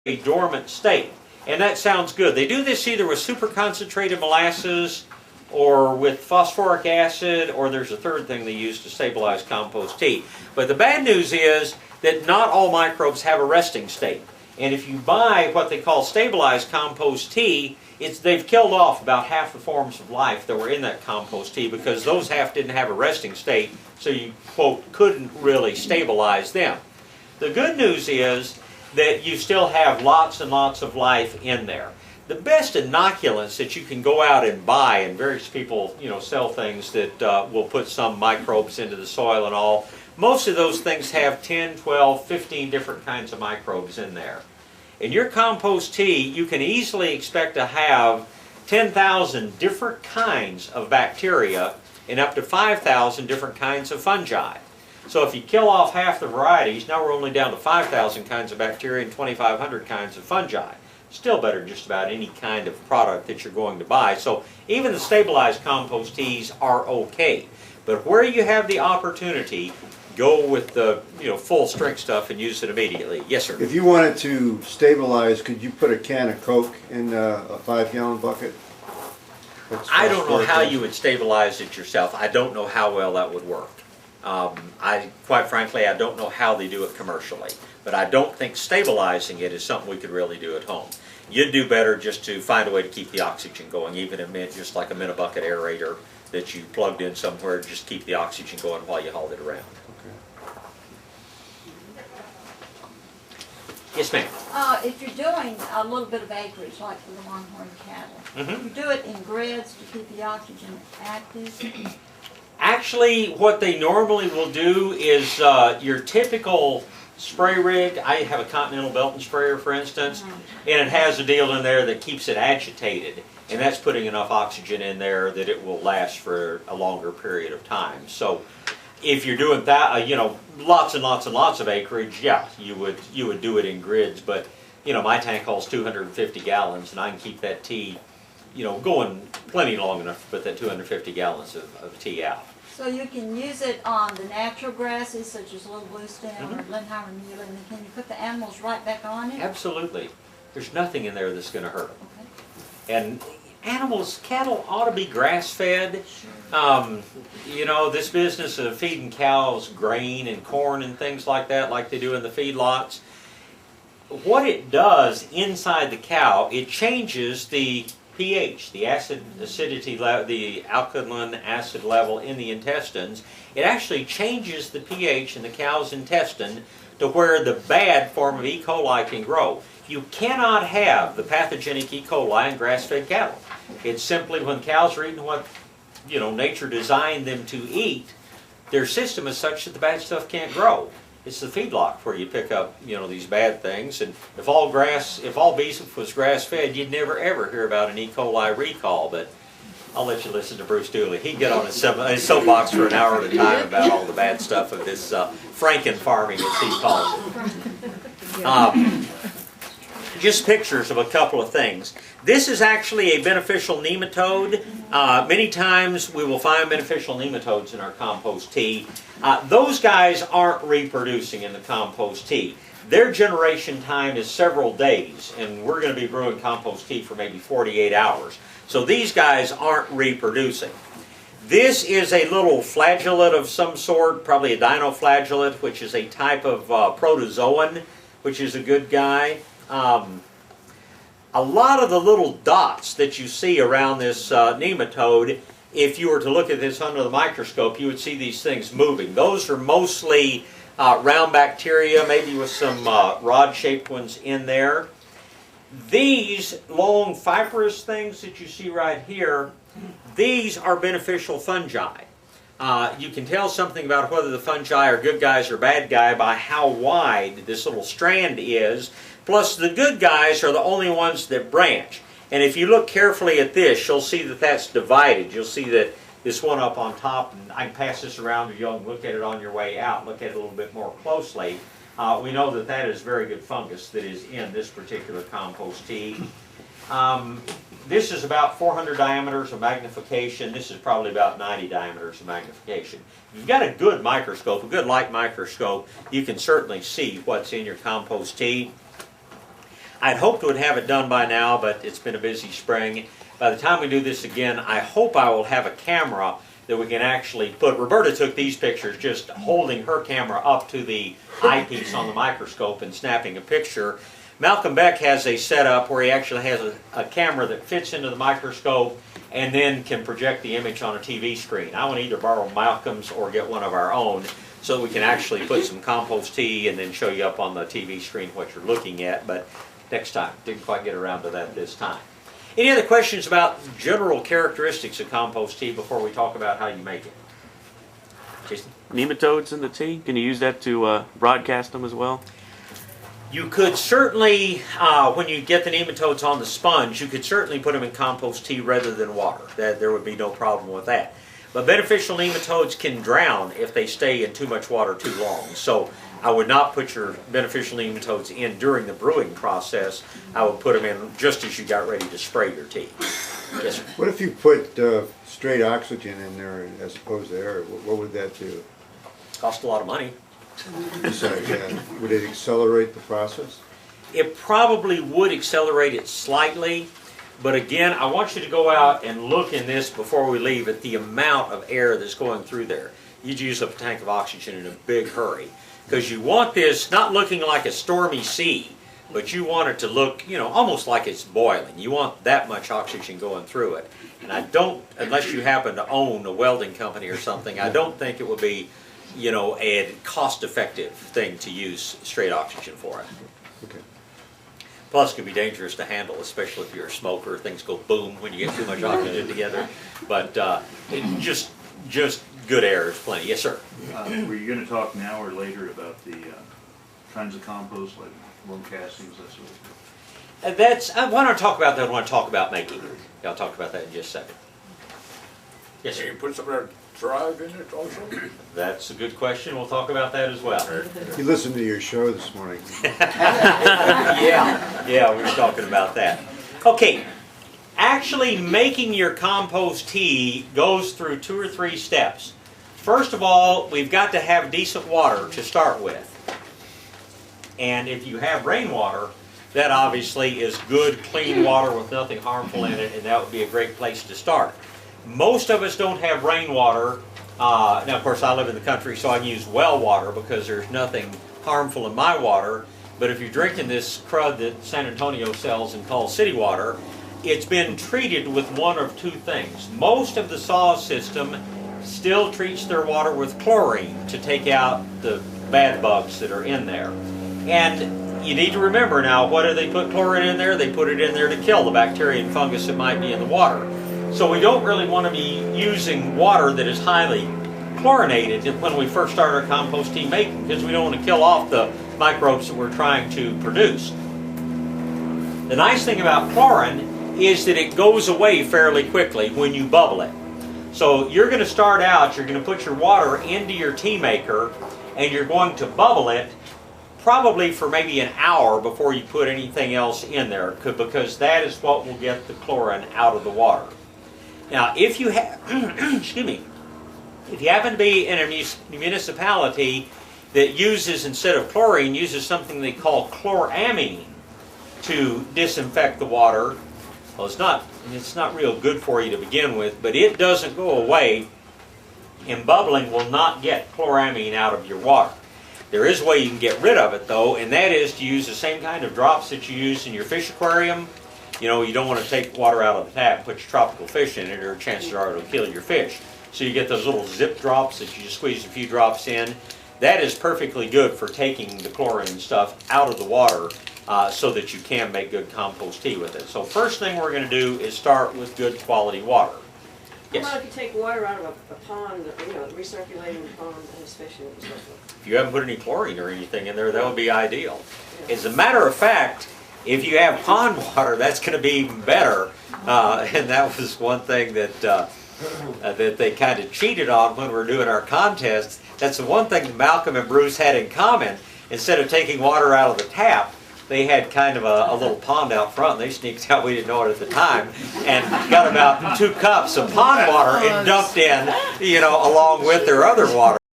a dormant state. And that sounds good. They do this either with super concentrated molasses or with phosphoric acid, or there's a third thing they use to stabilize compost tea. But the bad news is that not all microbes have a resting state. And if you buy what they call stabilized compost tea, they've killed off about half the forms of life that were in that compost tea because those half didn't have a resting state, so you, quote, couldn't really stabilize them. The good news is that you still have lots and lots of life in there. The best inoculants that you can go out and buy, and various people, sell things that will put some microbes into the soil and all, most of those things have 10, 12, 15 different kinds of microbes in there. In your compost tea, you can easily expect to have 10,000 different kinds of bacteria and up to 5,000 different kinds of fungi. So if you kill off half the varieties, now we're only down to 5,000 kinds of bacteria and 2,500 kinds of fungi. Still better than just about any kind of product that you're going to buy. So even the stabilized compost teas are okay. But where you have the opportunity, go with the full strength stuff and use it immediately. Yes, sir. If you wanted to stabilize, could you put a can of Coke in a 5-gallon bucket? I don't know how you would stabilize it yourself. I don't know how well that would work. Quite frankly, I don't know how they do it commercially. But I don't think stabilizing it is something we could really do at home. You'd do better just to find a way to keep the oxygen going, even if just like a bucket aerator that you plugged in somewhere, just keep the oxygen going while you hauled it around. Okay. Yes, ma'am. If you're doing a little bit of acreage, like for the longhorn cattle, you do it in grids to keep the oxygen active? Actually, what they normally will do is your typical spray rig. I have a Continental Belton sprayer, for instance, and it has a deal in there that keeps it agitated, and that's putting enough oxygen in there that it will last for a longer period of time. So if you're doing that, lots and lots and lots of acreage, yeah, you would do it in grids. But my tank holds 250 gallons, and I can keep that tea, going plenty long enough to put that 250 gallons of tea out. So you can use it on the natural grasses, such as Little Blue Stem or Blenheimer Muley, and can you put the animals right back on it? Absolutely. There's nothing in there that's going to hurt them. Okay. And cattle ought to be grass-fed. This business of feeding cows grain and corn and things like that, like they do in the feedlots, what it does inside the cow, it changes the pH, the acidity level, the alkaline acid level in the intestines. It actually changes the pH in the cow's intestine to where the bad form of E. coli can grow. You cannot have the pathogenic E. coli in grass-fed cattle. It's simply when cows are eating what nature designed them to eat, their system is such that the bad stuff can't grow. It's the feedlot where you pick up, these bad things. And if all beef was grass-fed, you'd never ever hear about an E. coli recall. But I'll let you listen to Bruce Dooley. He'd get on his soapbox for an hour at a time about all the bad stuff of this Franken farming, as he calls it. Just pictures of a couple of things. This is actually a beneficial nematode. Many times we will find beneficial nematodes in our compost tea. Those guys aren't reproducing in the compost tea. Their generation time is several days, and we're going to be brewing compost tea for maybe 48 hours. So these guys aren't reproducing. This is a little flagellate of some sort, probably a dinoflagellate, which is a type of protozoan, which is a good guy. A lot of the little dots that you see around this nematode, if you were to look at this under the microscope, you would see these things moving. Those are mostly round bacteria, maybe with some rod-shaped ones in there. These long fibrous things that you see right here, these are beneficial fungi. You can tell something about whether the fungi are good guys or bad guys by how wide this little strand is. Plus, the good guys are the only ones that branch. And if you look carefully at this, you'll see that that's divided. You'll see that this one up on top, and I can pass this around if you'll look at it on your way out, look at it a little bit more closely. We know that that is very good fungus that is in this particular compost tea. This is about 400 diameters of magnification. This is probably about 90 diameters of magnification. If you've got a good microscope, a good light microscope, you can certainly see what's in your compost tea. I'd hoped to have it done by now, but it's been a busy spring. By the time we do this again, I hope I will have a camera that we can actually put. Roberta took these pictures just holding her camera up to the eyepiece on the microscope and snapping a picture. Malcolm Beck has a setup where he actually has a camera that fits into the microscope and then can project the image on a TV screen. I want to either borrow Malcolm's or get one of our own so that we can actually put some compost tea and then show you up on the TV screen what you're looking at, but next time. Didn't quite get around to that this time. Any other questions about general characteristics of compost tea before we talk about how you make it? Jason? Nematodes in the tea? Can you use that to broadcast them as well? You could certainly, when you get the nematodes on the sponge, you could certainly put them in compost tea rather than water. There would be no problem with that. But beneficial nematodes can drown if they stay in too much water too long. So I would not put your beneficial nematodes in during the brewing process. I would put them in just as you got ready to spray your tea. Yes, sir. What if you put straight oxygen in there as opposed to air? What would that do? Cost a lot of money. Besides that, would it accelerate the process? It probably would accelerate it slightly, but again, I want you to go out and look in this before we leave at the amount of air that's going through there. You'd use up a tank of oxygen in a big hurry, because you want this not looking like a stormy sea, but you want it to look, you know, almost like it's boiling. You want that much oxygen going through it. And I don't, unless you happen to own a welding company or something, I don't think it would be, you know, a cost-effective thing to use straight oxygen for it. Okay. Plus, it can be dangerous to handle, especially if you're a smoker. Things go boom when you get too much oxygen together. But just good air is plenty. Yes, sir. Were you going to talk now or later about the kinds of compost, like worm castings, that sort of thing? Why don't I talk about that when I talk about making it? I'll talk about that in just a second. Yes, Can sir. you put some of that drive in it also? That's a good question. We'll talk about that as well. You listened to your show this morning. Yeah, we were talking about that. Okay, actually making your compost tea goes through 2 or 3 steps. First of all, we've got to have decent water to start with. And if you have rainwater, that obviously is good, clean water with nothing harmful in it, and that would be a great place to start. Most of us don't have rainwater. Now, of course, I live in the country, so I can use well water because there's nothing harmful in my water. But if you're drinking this crud that San Antonio sells and calls city water, it's been treated with one of 2 things. Most of the SAW system still treats their water with chlorine to take out the bad bugs that are in there. And you need to remember now, what do they put chlorine in there? They put it in there to kill the bacteria and fungus that might be in the water. So we don't really want to be using water that is highly chlorinated when we first start our compost tea making, because we don't want to kill off the microbes that we're trying to produce. The nice thing about chlorine is that it goes away fairly quickly when you bubble it. So you're going to start out, you're going to put your water into your tea maker, and you're going to bubble it probably for maybe an hour before you put anything else in there, because that is what will get the chlorine out of the water. Now, if you have, excuse me, if you happen to be in a municipality that uses, instead of chlorine, uses something they call chloramine to disinfect the water, well, it's not real good for you to begin with, but it doesn't go away, and bubbling will not get chloramine out of your water. There is a way you can get rid of it, though, and that is to use the same kind of drops that you use in your fish aquarium. You know, you don't want to take water out of the tap and put your tropical fish in it, or chances are it'll kill your fish. So you get those little zip drops that you just squeeze a few drops in. That is perfectly good for taking the chlorine and stuff out of the water so that you can make good compost tea with it. So first thing we're going to do is start with good quality water. Yes? How about if you take water out of a pond, you know, recirculating pond, and has fish in it and so forth? If you haven't put any chlorine or anything in there, that would be ideal. As a matter of fact, if you have pond water, that's going to be even better. And that was one thing that that they kind of cheated on when we were doing our contests. That's the one thing that Malcolm and Bruce had in common. Instead of taking water out of the tap, they had kind of a little pond out front. They sneaked out, we didn't know it at the time, and got about 2 cups of pond water and dumped in, you know, along with their other water.